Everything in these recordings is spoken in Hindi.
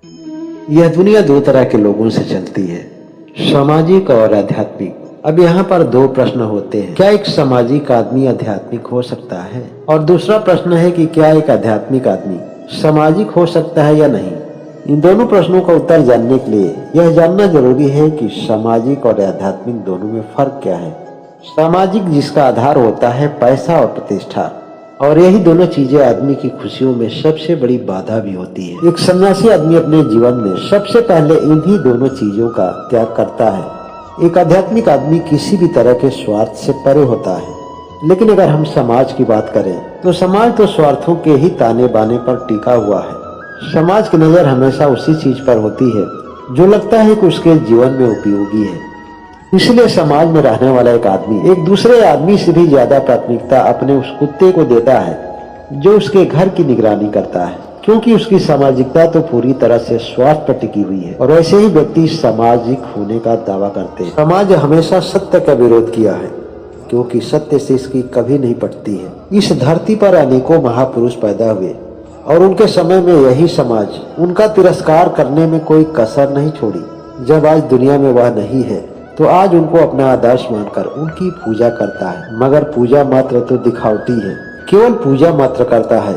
यह दुनिया दो तरह के लोगों से चलती है, सामाजिक और आध्यात्मिक। अब यहाँ पर दो प्रश्न होते हैं, क्या एक सामाजिक आदमी आध्यात्मिक हो सकता है, और दूसरा प्रश्न है कि क्या एक आध्यात्मिक आदमी सामाजिक हो सकता है या नहीं। इन दोनों प्रश्नों का उत्तर जानने के लिए यह जानना जरूरी है कि सामाजिक और आध्यात्मिक दोनों में फर्क क्या है। सामाजिक जिसका आधार होता है पैसा और प्रतिष्ठा, और यही दोनों चीजें आदमी की खुशियों में सबसे बड़ी बाधा भी होती है। एक सन्यासी आदमी अपने जीवन में सबसे पहले इन्हीं दोनों चीजों का त्याग करता है। एक आध्यात्मिक आदमी किसी भी तरह के स्वार्थ से परे होता है। लेकिन अगर हम समाज की बात करें तो समाज तो स्वार्थों के ही ताने बाने पर टिका हुआ है। समाज की नजर हमेशा उसी चीज पर होती है जो लगता है कि उसके जीवन में उपयोगी है। इसलिए समाज में रहने वाला एक आदमी एक दूसरे आदमी से भी ज्यादा प्राथमिकता अपने उस कुत्ते को देता है जो उसके घर की निगरानी करता है, क्योंकि उसकी सामाजिकता तो पूरी तरह से स्वार्थ पर टिकी हुई है। और ऐसे ही व्यक्ति सामाजिक होने का दावा करते हैं। समाज हमेशा सत्य का विरोध किया है, क्योंकि सत्य से इसकी कभी नहीं पटती है। इस धरती पर अनेकों महापुरुष पैदा हुए और उनके समय में यही समाज उनका तिरस्कार करने में कोई कसर नहीं छोड़ी। जब आज दुनिया में वह नहीं है तो आज उनको अपना आदर्श मानकर उनकी पूजा करता है, मगर पूजा मात्र तो दिखावटी है। केवल पूजा मात्र करता है,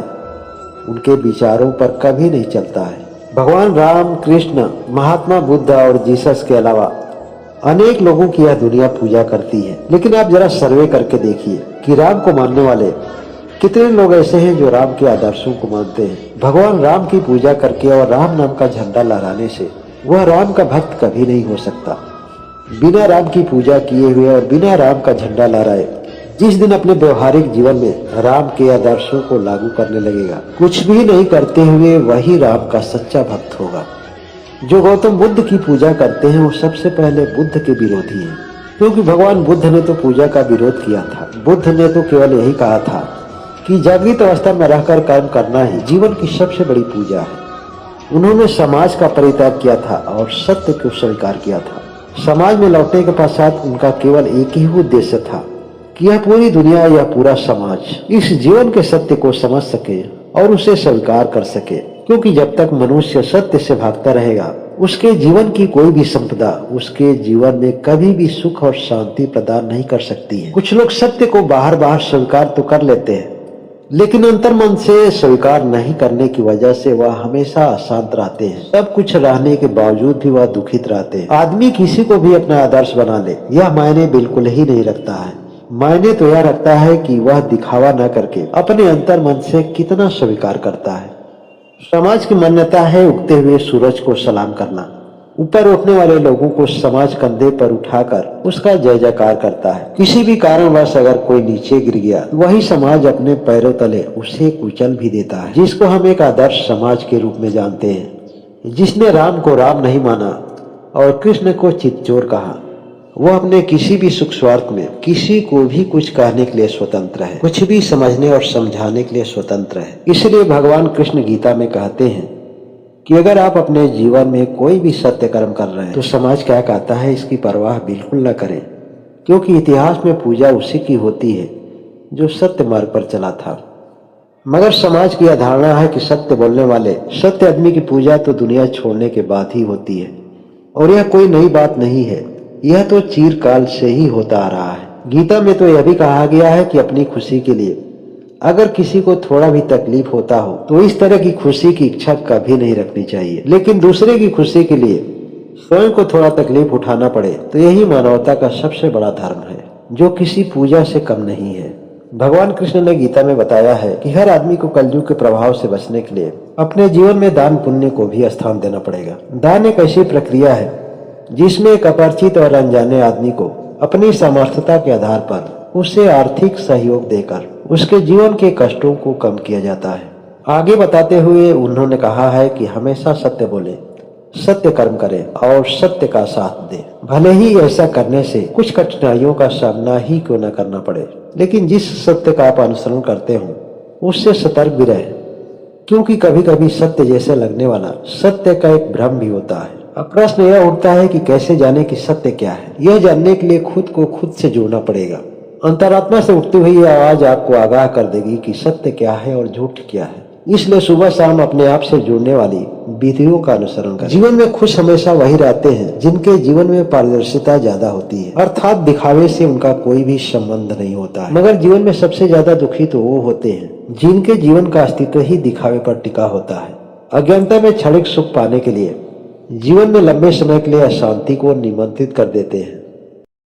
उनके विचारों पर कभी नहीं चलता है। भगवान राम, कृष्ण, महात्मा बुद्ध और जीसस के अलावा अनेक लोगों की यह दुनिया पूजा करती है। लेकिन आप जरा सर्वे करके देखिए कि राम को मानने वाले कितने लोग ऐसे हैं जो राम के आदर्शों को मानते हैं। भगवान राम की पूजा करके और राम नाम का झंडा लहराने से वह राम का भक्त कभी नहीं हो सकता। बिना राम की पूजा किए हुए और बिना राम का झंडा लहराए जिस दिन अपने व्यवहारिक जीवन में राम के आदर्शों को लागू करने लगेगा, कुछ भी नहीं करते हुए, वही राम का सच्चा भक्त होगा। जो गौतम बुद्ध की पूजा करते हैं वो सबसे पहले बुद्ध के विरोधी हैं, क्योंकि भगवान बुद्ध ने तो पूजा का विरोध किया था। बुद्ध ने तो केवल यही कहा था कि जागृत अवस्था में रहकर कर्म करना ही जीवन की सबसे बड़ी पूजा है। उन्होंने समाज का परित्याग किया था और सत्य को स्वीकार किया था। समाज में लौटने के पश्चात उनका केवल एक ही उद्देश्य था कि यह पूरी दुनिया या पूरा समाज इस जीवन के सत्य को समझ सके और उसे स्वीकार कर सके, क्योंकि जब तक मनुष्य सत्य से भागता रहेगा उसके जीवन की कोई भी संपदा उसके जीवन में कभी भी सुख और शांति प्रदान नहीं कर सकती है। कुछ लोग सत्य को बाहर बाहर स्वीकार तो कर लेते हैं, लेकिन अंतर्मन से स्वीकार नहीं करने की वजह से वह हमेशा अशांत रहते हैं। सब कुछ रहने के बावजूद भी वह दुखित रहते हैं। आदमी किसी को भी अपना आदर्श बना ले, यह मायने बिल्कुल ही नहीं रखता है। मायने तो यह रखता है कि वह दिखावा न करके अपने अंतर्मन से कितना स्वीकार करता है। समाज की मान्यता है उगते हुए सूरज को सलाम करना। ऊपर उठने वाले लोगों को समाज कंधे पर उठाकर उसका जय जयकार करता है। किसी भी कारणवश अगर कोई नीचे गिर गया, वही समाज अपने पैरों तले उसे कुचल भी देता है, जिसको हम एक आदर्श समाज के रूप में जानते हैं। जिसने राम को राम नहीं माना और कृष्ण को चितचोर कहा, वह अपने किसी भी सुख स्वार्थ में किसी को भी कुछ कहने के लिए स्वतंत्र है, कुछ भी समझने और समझाने के लिए स्वतंत्र है। इसलिए भगवान कृष्ण गीता में कहते हैं कि अगर आप अपने जीवन में कोई भी सत्य कर्म कर रहे हैं तो समाज क्या कहता है इसकी परवाह बिल्कुल न करें, क्योंकि इतिहास में पूजा उसी की होती है जो सत्य मार्ग पर चला था। मगर समाज की यह धारणा है कि सत्य बोलने वाले सत्य आदमी की पूजा तो दुनिया छोड़ने के बाद ही होती है, और यह कोई नई बात नहीं है, यह तो चिरकाल से ही होता आ रहा है। गीता में तो यह भी कहा गया है कि अपनी खुशी के लिए अगर किसी को थोड़ा भी तकलीफ होता हो तो इस तरह की खुशी की इच्छा कभी नहीं रखनी चाहिए। लेकिन दूसरे की खुशी के लिए स्वयं को थोड़ा तकलीफ उठाना पड़े तो यही मानवता का सबसे बड़ा धर्म है, जो किसी पूजा से कम नहीं है। भगवान कृष्ण ने गीता में बताया है कि हर आदमी को कलयुग के प्रभाव से बचने के लिए अपने जीवन में दान पुण्य को भी स्थान देना पड़ेगा। दान एक ऐसी प्रक्रिया है जिसमें एक अपरिचित और अनजाने आदमी को अपनी सामर्थ्यता के आधार पर उसे आर्थिक सहयोग देकर उसके जीवन के कष्टों को कम किया जाता है। आगे बताते हुए उन्होंने कहा है कि हमेशा सत्य बोले, सत्य कर्म करें और सत्य का साथ दें। भले ही ऐसा करने से कुछ कठिनाइयों का सामना ही क्यों न करना पड़े, लेकिन जिस सत्य का आप अनुसरण करते हो उससे सतर्क भी रहे, क्योंकि कभी कभी सत्य जैसे लगने वाला सत्य का एक भ्रम भी होता है। अब प्रश्न यह उठता है कि कैसे जाने कि सत्य क्या है। यह जानने के लिए खुद को खुद से जोड़ना पड़ेगा। अंतरात्मा से उठती हुई आवाज आपको आगाह कर देगी कि सत्य क्या है और झूठ क्या है। इसलिए सुबह शाम अपने आप से जुड़ने वाली विधियों का अनुसरण करें। जीवन में खुश हमेशा वही रहते हैं जिनके जीवन में पारदर्शिता ज्यादा होती है, अर्थात दिखावे से उनका कोई भी संबंध नहीं होता है। मगर जीवन में सबसे ज्यादा दुखी तो वो होते हैं जिनके जीवन का अस्तित्व ही दिखावे पर टिका होता है। अज्ञानता में क्षणिक सुख पाने के लिए जीवन में लंबे समय के लिए अशांति को निमंत्रित कर देते हैं।